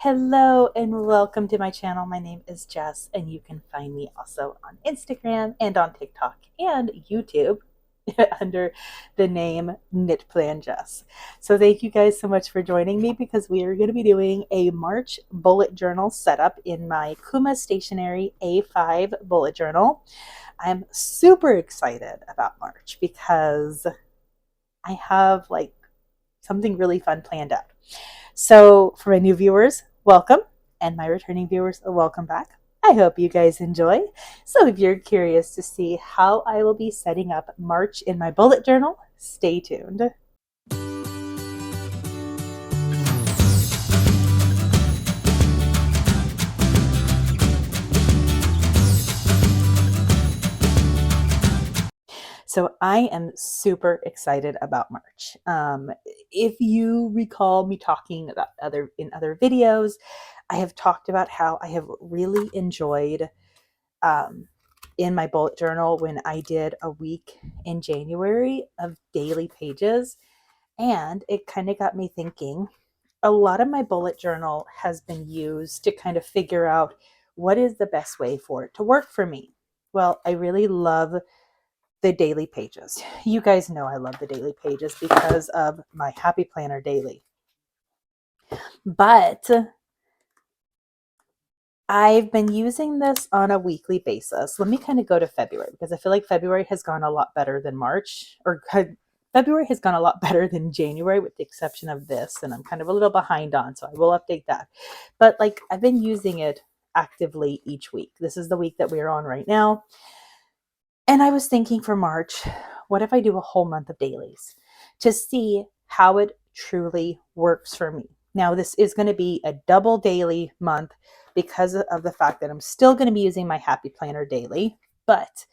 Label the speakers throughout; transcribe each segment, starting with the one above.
Speaker 1: Hello and welcome to my channel. My name is Jess, and you can find me also on Instagram and on TikTok and YouTube under the name Knit Plan Jess. So thank you guys so much for joining me because we are going to be doing a March bullet journal setup in my Kuma Stationery A5 bullet journal. I'm super excited about March because I have something really fun planned out. So, for my new viewers, welcome, and my returning viewers, welcome back. I hope you guys enjoy. So, if you're curious to see how I will be setting up March in my bullet journal, stay tuned. So I am super excited about March. If you recall me talking about other videos, I have talked about how I have really enjoyed um, in my bullet journal when I did a week in January of daily pages. And it kind of got me thinking. A lot of my bullet journal has been used to kind of figure out what is the best way for it to work for me. Well, I really love the daily pages. You guys know I love the daily pages because of my Happy Planner Daily. But I've been using this on a weekly basis. Let me kind of go to February because I feel like February has gone a lot better than March, or February has gone a lot better than January with the exception of this, and I'm kind of a little behind on, so I will update that. But I've been using it actively each week. This is the week that we're on right now. And I was thinking for March, what if I do a whole month of dailies to see how it truly works for me? Now, this is going to be a double daily month because of the fact that I'm still going to be using my Happy Planner Daily, but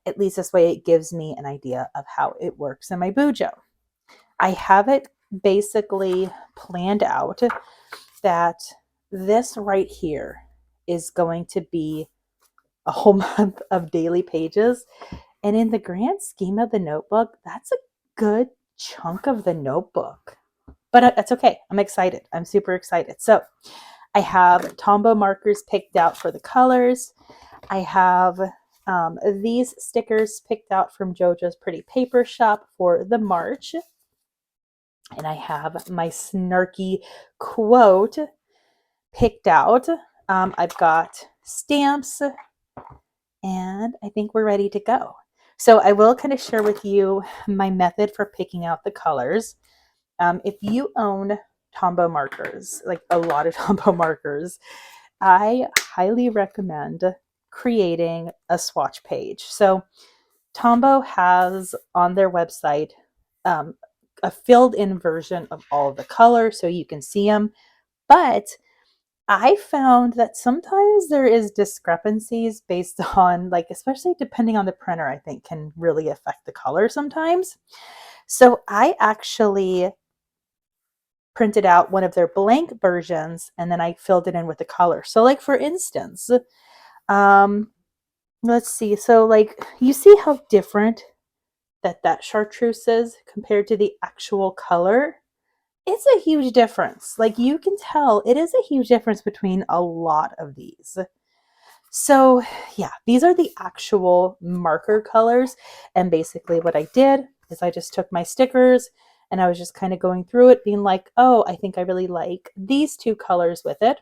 Speaker 1: at least this way it gives me an idea of how it works in my Bujo. I have it basically planned out that this right here is going to be a whole month of daily pages. And in the grand scheme of the notebook, that's a good chunk of the notebook. But that's okay. I'm excited. I'm super excited. So I have Tombow markers picked out for the colors. I have these stickers picked out from JoJo's Pretty Paper Shop for the March. And I have my snarky quote picked out. I've got stamps, and I think we're ready to go. So I will kind of share with you my method for picking out the colors. If you own Tombow markers, like a lot of Tombow markers, I highly recommend creating a swatch page. So Tombow has on their website um, a filled in version of all of the colors so you can see them. But I found that sometimes there is discrepancies based on especially depending on the printer, I think can really affect the color sometimes. So I actually printed out one of their blank versions and then I filled it in with the color. So for instance, um, let's see. So you see how different that chartreuse is compared to the actual color? It's a huge difference. You can tell it is a huge difference between a lot of these. So yeah, these are the actual marker colors. And basically what I did is I just took my stickers and I was just kind of going through it being like, oh, I think I really like these two colors with it.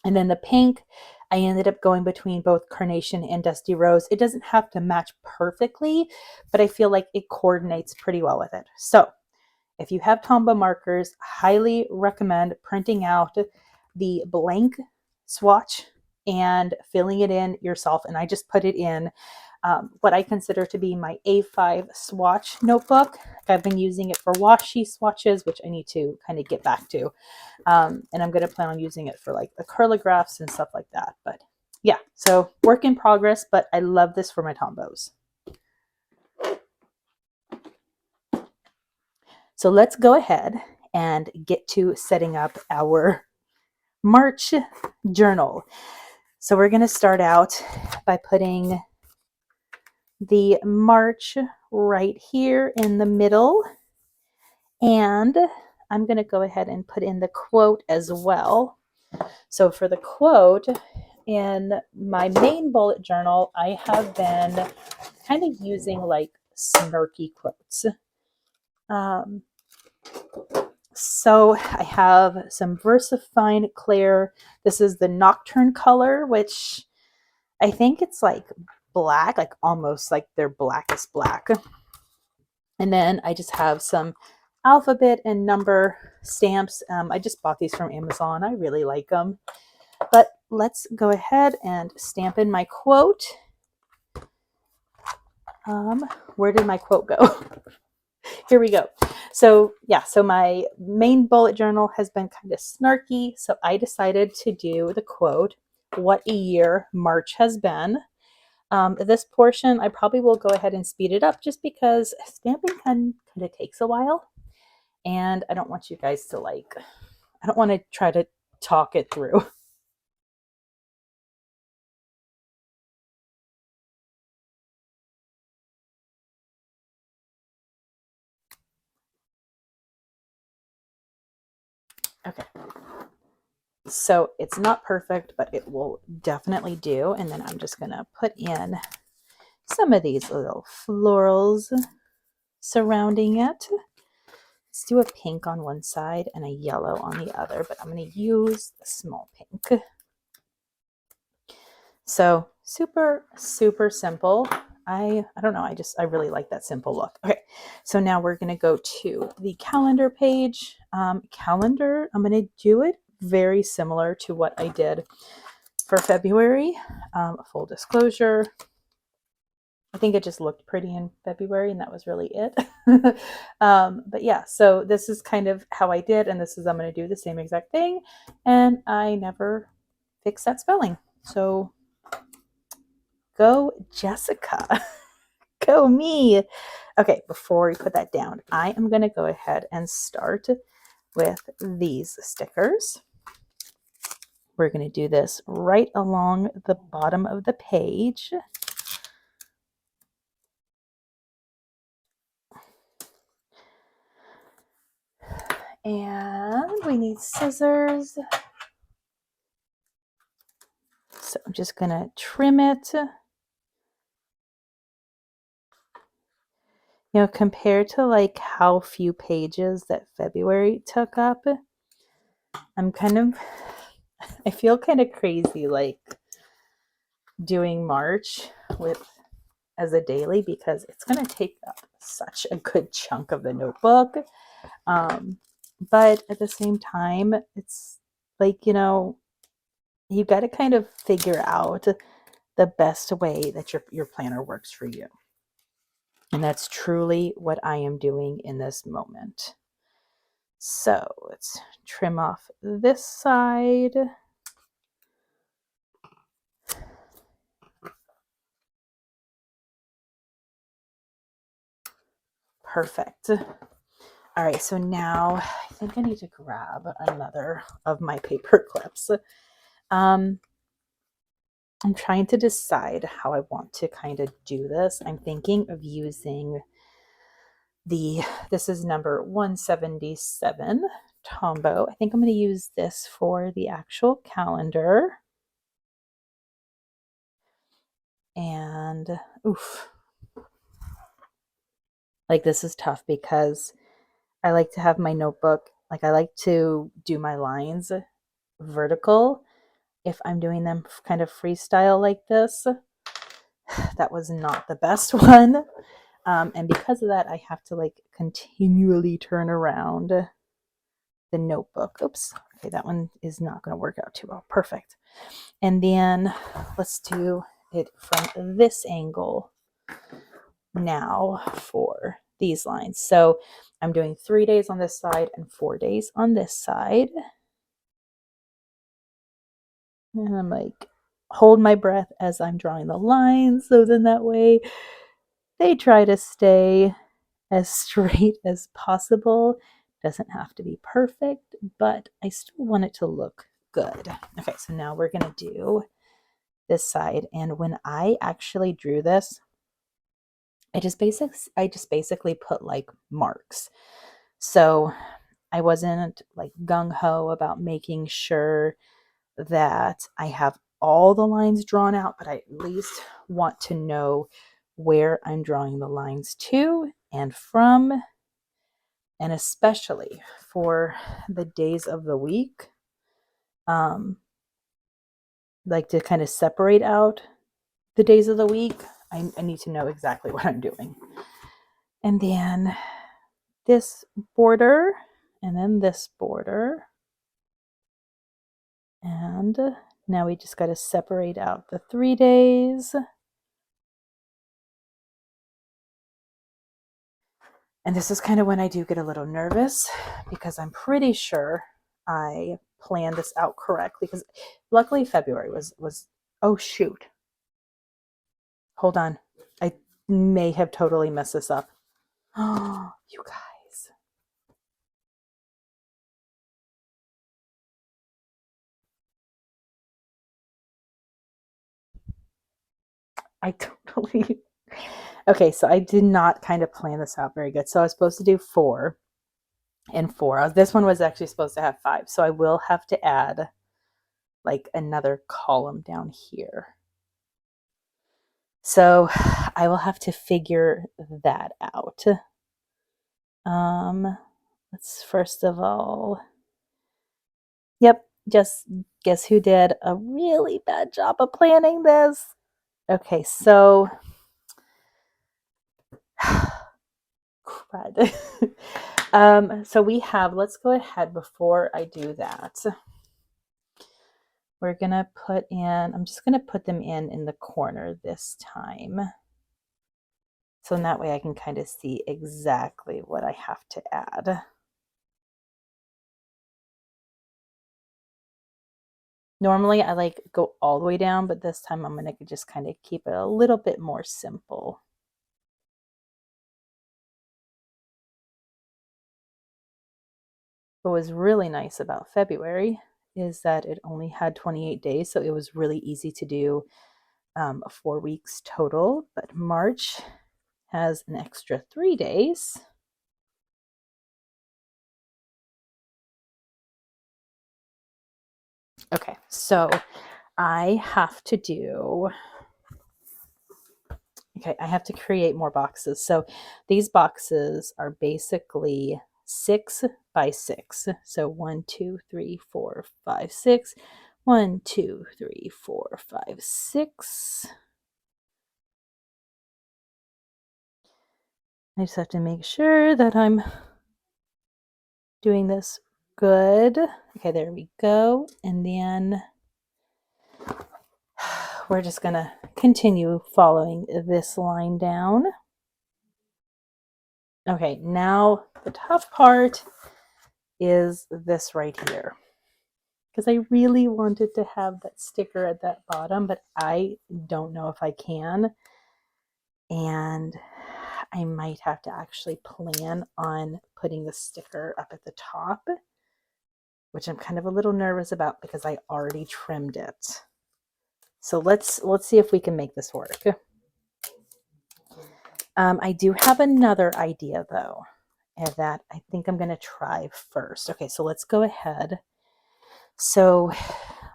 Speaker 1: And then the pink, I ended up going between both Carnation and Dusty Rose. It doesn't have to match perfectly, but I feel like it coordinates pretty well with it. So if you have Tombow markers, highly recommend printing out the blank swatch and filling it in yourself. And I just put it in what I consider to be my A5 swatch notebook. I've been using it for washi swatches, which I need to kind of get back to. And I'm going to plan on using it for acrylographs and stuff like that. But yeah, so work in progress, but I love this for my Tombows. So let's go ahead and get to setting up our March journal. So we're going to start out by putting the March right here in the middle. And I'm going to go ahead and put in the quote as well. So for the quote, in my main bullet journal, I have been kind of using like snarky quotes. Um, so I have some VersaFine Clear. This is the Nocturne color, which I think it's like black, like almost like their blackest black. And then I just have some alphabet and number stamps. I just bought these from Amazon. I really like them. But let's go ahead and stamp in my quote. Where did my quote go? Here we go. So yeah, so my main bullet journal has been kind of snarky. So I decided to do the quote, "What a year March has been." This portion, I probably will go ahead and speed it up just because stamping kind of takes a while. And I don't want you guys to I don't want to try to talk it through. Okay. So it's not perfect, but it will definitely do. And then I'm just going to put in some of these little florals surrounding it. Let's do a pink on one side and a yellow on the other, but I'm going to use the small pink. So super, super simple. I don't know. I really like that simple look. Okay. So now we're going to go to the calendar page. Calendar, I'm going to do it very similar to what I did for February. Full disclosure, I think it just looked pretty in February and that was really it. But yeah, so this is kind of how I did. And this is, I'm going to do the same exact thing. And I never fixed that spelling. So go Jessica. Go me. Okay, before we put that down, I am going to go ahead and start with these stickers. We're going to do this right along the bottom of the page. And we need scissors. So I'm just going to trim it. You know, compared to like how few pages that February took up, I'm kind of, I feel kind of crazy like doing March with as a daily because it's going to take up such a good chunk of the notebook. But at the same time, it's like, you know, you got to kind of figure out the best way that your planner works for you. And that's truly what I am doing in this moment. So let's trim off this side. Perfect. All right, so now I think I need to grab another of my paper clips. I'm trying to decide how I want to kind of do this. I'm thinking of using this is number 177 Tombow. I think I'm going to use this for the actual calendar. And oof. Like this is tough because I like to have my notebook, like I like to do my lines vertical if I'm doing them kind of freestyle like this. That was not the best one. And because of that, I have to like continually turn around the notebook. Oops. Okay, that one is not going to work out too well. Perfect. And then let's do it from this angle now for these lines. So I'm doing 3 days on this side and 4 days on this side. And I'm like, hold my breath as I'm drawing the lines. So then that way they try to stay as straight as possible. Doesn't have to be perfect, but I still want it to look good. Okay, so now we're going to do this side. And when I actually drew this, I just basically put like marks. So I wasn't like gung-ho about making sure that I have all the lines drawn out, but I at least want to know where I'm drawing the lines to and from, and especially for the days of the week, um, like to kind of separate out the days of the week. I need to know exactly what I'm doing. And then this border, and then this border. And now we just got to separate out the 3 days. And this is kind of when I do get a little nervous because I'm pretty sure I planned this out correctly, because luckily February was oh shoot. Hold on. I may have totally messed this up. Oh, you guys. I totally Okay, so I did not kind of plan this out very good. So I was supposed to do 4 and 4. This one was actually supposed to have 5. So I will have to add like another column down here. So I will have to figure that out. Let's first of all, yep, just guess who did a really bad job of planning this? Okay, so crud. So we have, let's go ahead before I do that. We're gonna put in, I'm just gonna put them in the corner this time. So in that way I can kind of see exactly what I have to add. Normally I like go all the way down, but this time I'm gonna just kind of keep it a little bit more simple. What was really nice about February is that it only had 28 days, so it was really easy to do 4 weeks total, but March has an extra 3 days. Okay, so I have to create more boxes. So these boxes are basically 6 by 6. So 1, 2, 3, 4, 5, 6. 1, 2, 3, 4, 5, 6. I just have to make sure that I'm doing this good. Okay, there we go. And then we're just going to continue following this line down. Okay, now the tough part is this right here, because I really wanted to have that sticker at that bottom, but I don't know if I can. And I might have to actually plan on putting the sticker up at the top, which I'm kind of a little nervous about because I already trimmed it. So let's see if we can make this work. I do have another idea though, that I think I'm going to try first. Okay, so let's go ahead. So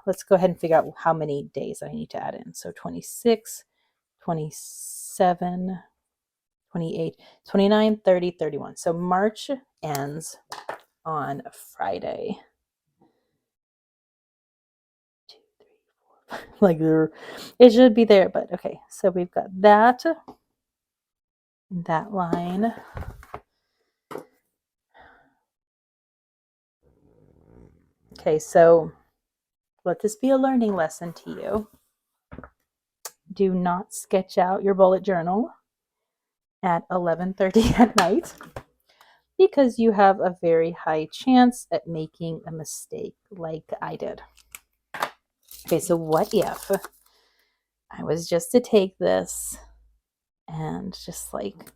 Speaker 1: let's go ahead and figure out how many days I need to add in. So 26, 27, 28, 29, 30, 31. So March ends on Friday. 2, 3, 4, 5. Like it should be there, but okay. So we've got that line. Okay, so let this be a learning lesson to you. Do not sketch out your bullet journal at 11:30 at night, because you have a very high chance at making a mistake like I did. Okay, so what if I was just to take this and just like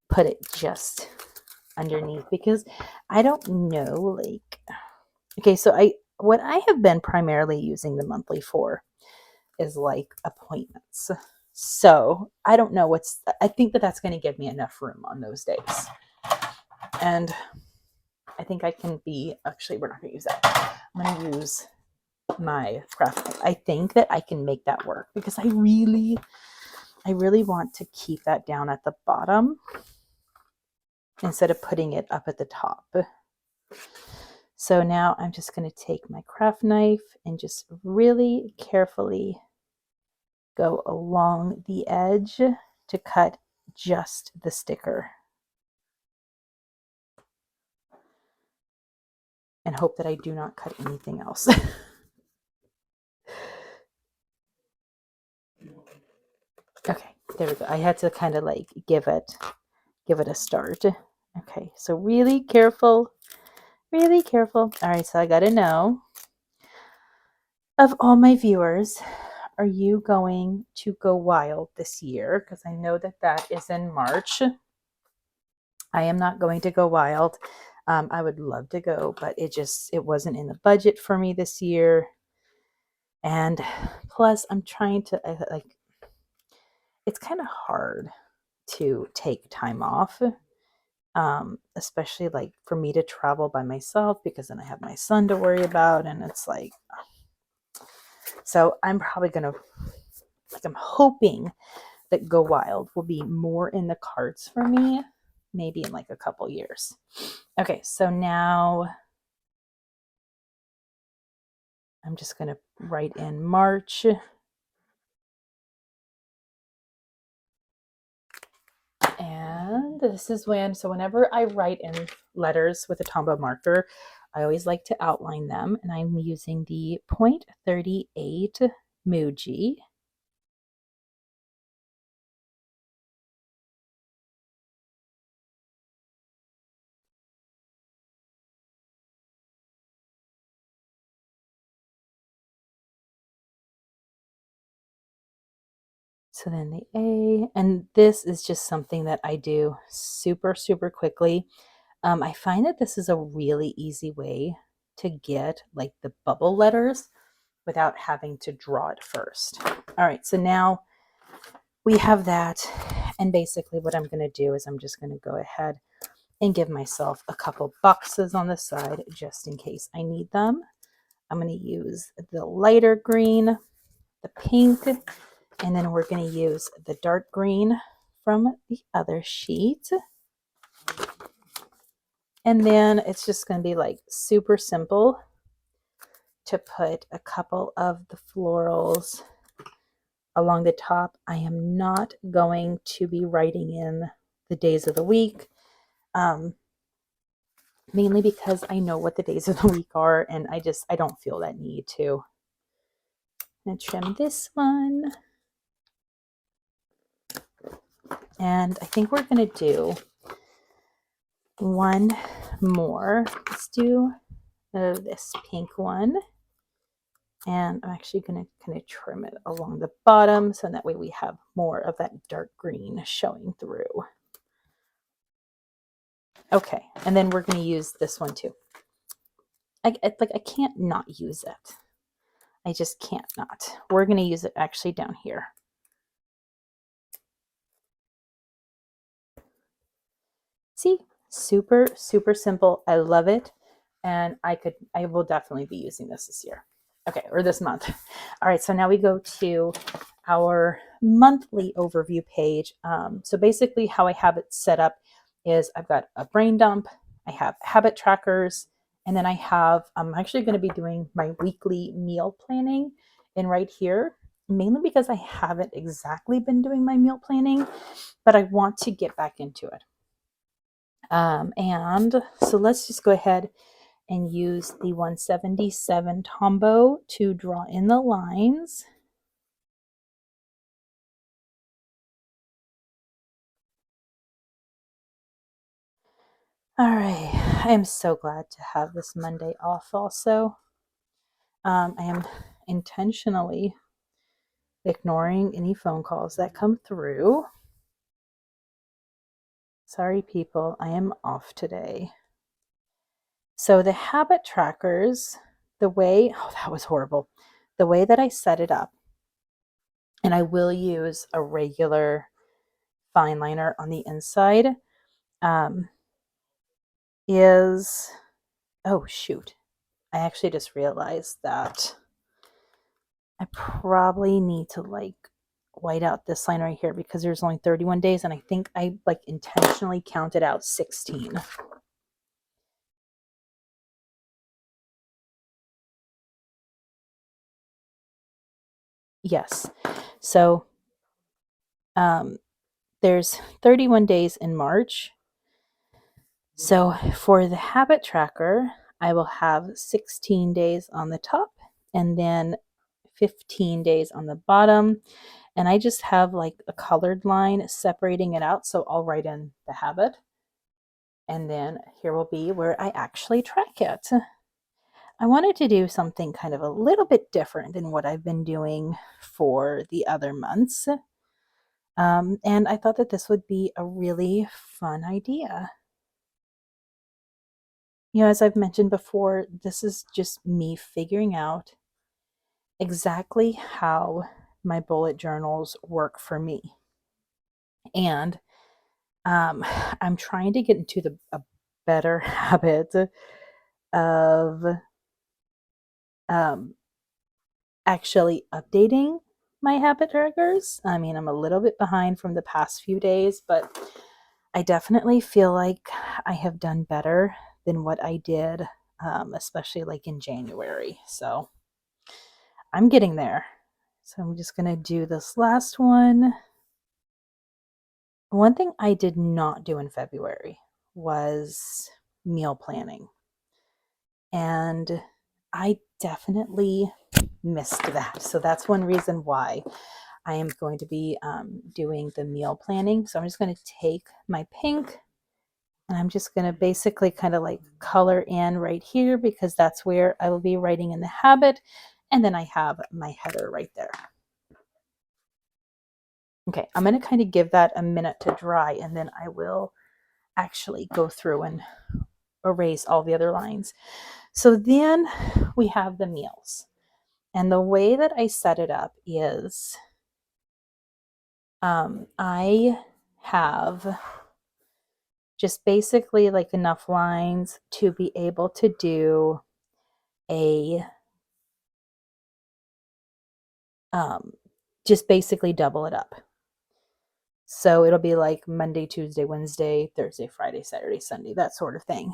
Speaker 1: put it just underneath, because I don't know, like, okay, so what I have been primarily using the monthly for is like appointments. So I don't know I think that's going to give me enough room on those days. And I think I can actually, we're not going to use that. I'm going to use my craft knife. I think that I can make that work because I really want to keep that down at the bottom instead of putting it up at the top. So now I'm just going to take my craft knife and just really carefully go along the edge to cut just the sticker. And hope that I do not cut anything else. Okay, there we go. I had to kind of like give it a start. Okay, so really careful, really careful. All right, so I got to know, of all my viewers, are you going to go wild this year? Because I know that that is in March. I am not going to go wild. I would love to go, but it wasn't in the budget for me this year. And plus, I'm trying to, like, it's kind of hard to take time off, especially like for me to travel by myself because then I have my son to worry about. And it's like, so I'm probably going to, like, I'm hoping that Go Wild will be more in the cards for me, maybe in like a couple years. Okay, so now I'm just going to write in March. And this is when, so whenever I write in letters with a Tombow marker, I always like to outline them. And I'm using the 0.38 Muji. So then the A, and this is just something that I do super, super quickly. I find that this is a really easy way to get like the bubble letters without having to draw it first. All right, so now we have that. And basically what I'm going to do is I'm just going to go ahead and give myself a couple boxes on the side just in case I need them. I'm going to use the lighter green, the pink, and then we're going to use the dark green from the other sheet. And then it's just going to be like super simple to put a couple of the florals along the top. I am not going to be writing in the days of the week, mainly because I know what the days of the week are, and I don't feel that need to. I'm going to trim this one. And I think we're going to do one more. Let's do this pink one. And I'm actually going to kind of trim it along the bottom so that way we have more of that dark green showing through. Okay, and then we're going to use this one too. I can't not use it. I just can't not. We're going to use it actually down here. See, super, super simple. I love it. And I will definitely be using this year. Okay, or this month. All right, so now we go to our monthly overview page. So basically how I have it set up is I've got a brain dump, I have habit trackers, and then I'm actually going to be doing my weekly meal planning. And right here, mainly because I haven't exactly been doing my meal planning, but I want to get back into it. And so let's just go ahead and use the 177 Tombow to draw in the lines. All right, I am so glad to have this Monday off also. I am intentionally ignoring any phone calls that come through. Sorry, people, I am off today. So the habit trackers, that was horrible. The way that I set it up, and I will use a regular fine liner on the inside, is, oh shoot, I actually just realized that I probably need to like white out this line right here because there's only 31 days and I think I like intentionally counted out 16. Yes. So there's 31 days in March. So for the habit tracker, I will have 16 days on the top and then 15 days on the bottom. And I just have like a colored line separating it out. So I'll write in the habit. And then here will be where I actually track it. I wanted to do something kind of a little bit different than what I've been doing for the other months. And I thought that this would be a really fun idea. You know, as I've mentioned before, this is just me figuring out exactly how my bullet journals work for me. And I'm trying to get into a better habit of um, actually updating my habit trackers. I mean, I'm a little bit behind from the past few days, but I definitely feel like I have done better than what I did, especially like in January. So I'm getting there. So I'm just going to do this last one. One thing I did not do in February was meal planning. And I definitely missed that. So that's one reason why I am going to be doing the meal planning. So I'm just going to take my pink and I'm just going to basically kind of like color in right here because that's where I will be writing in the habit. And then I have my header right there. Okay, I'm going to kind of give that a minute to dry and then I will actually go through and erase all the other lines. So then we have the meals. And the way that I set it up is I have just basically like enough lines to be able to do a just basically double it up. So it'll be like Monday, Tuesday, Wednesday, Thursday, Friday, Saturday, Sunday, that sort of thing.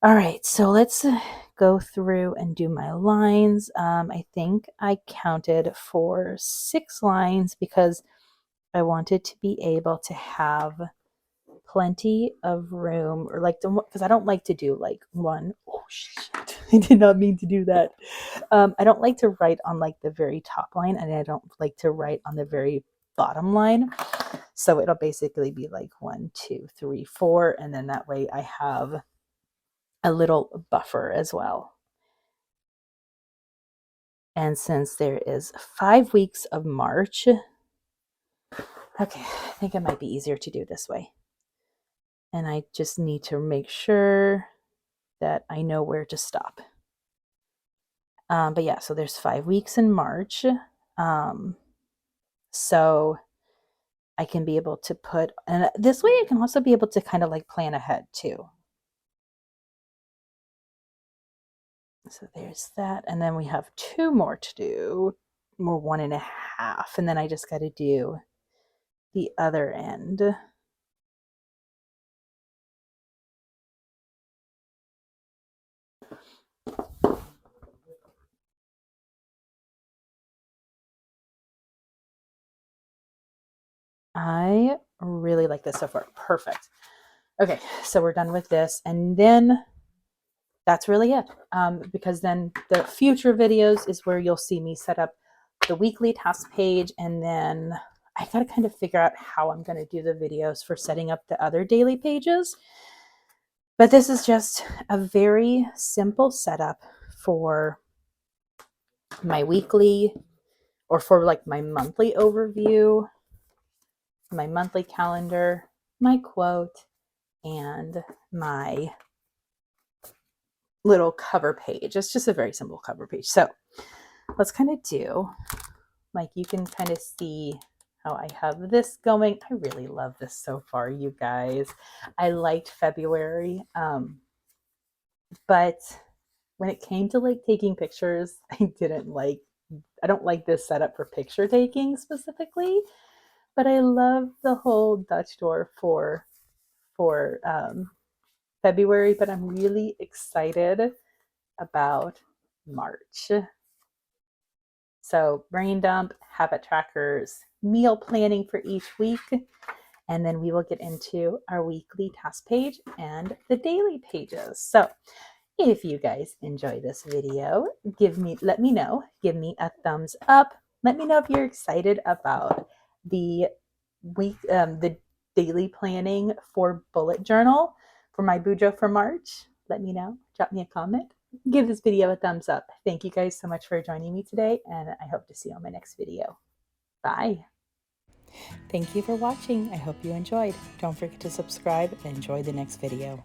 Speaker 1: All right, so let's go through and do my lines. I think I counted for 6 lines because I wanted to be able to have plenty of room, or like because I don't like to do like one. Oh shit! I did not mean to do that. I don't like to write on like the very top line, and I don't like to write on the very bottom line. So it'll basically be like 1, 2, 3, 4, and then that way I have a little buffer as well. And since there is 5 weeks of March, okay, I think it might be easier to do this way. And I just need to make sure that I know where to stop. But yeah, so there's 5 weeks in March. So I can be able to put, and this way I can also be able to kind of like plan ahead too. So there's that. And then we have 2 more to do, more 1.5. And then I just got to do the other end. I really like this so far. Perfect. Okay, so we're done with this. And then that's really it. Because then the future videos is where you'll see me set up the weekly task page. And then I got to kind of figure out how I'm going to do the videos for setting up the other daily pages. But this is just a very simple setup for my weekly, or for like my monthly overview, my monthly calendar, my quote, and my little cover page. It's just a very simple cover page. So let's kind of do, like, you can kind of see how I have this going. I really love this so far, you guys. I liked February, but when it came to like taking pictures, I didn't like I don't like this setup for picture taking specifically, but I love the whole Dutch door for February, but I'm really excited about March. So brain dump, habit trackers, meal planning for each week, and then we will get into our weekly task page and the daily pages. So if you guys enjoy this video, let me know, give me a thumbs up. Let me know if you're excited about the the daily planning for bullet journal for my Bujo for March. Let me know, drop me a comment, give this video a thumbs up. Thank you guys so much for joining me today, and I hope to see you on my next video. Bye. Thank you for watching. I hope you enjoyed. Don't forget to subscribe and enjoy the next video.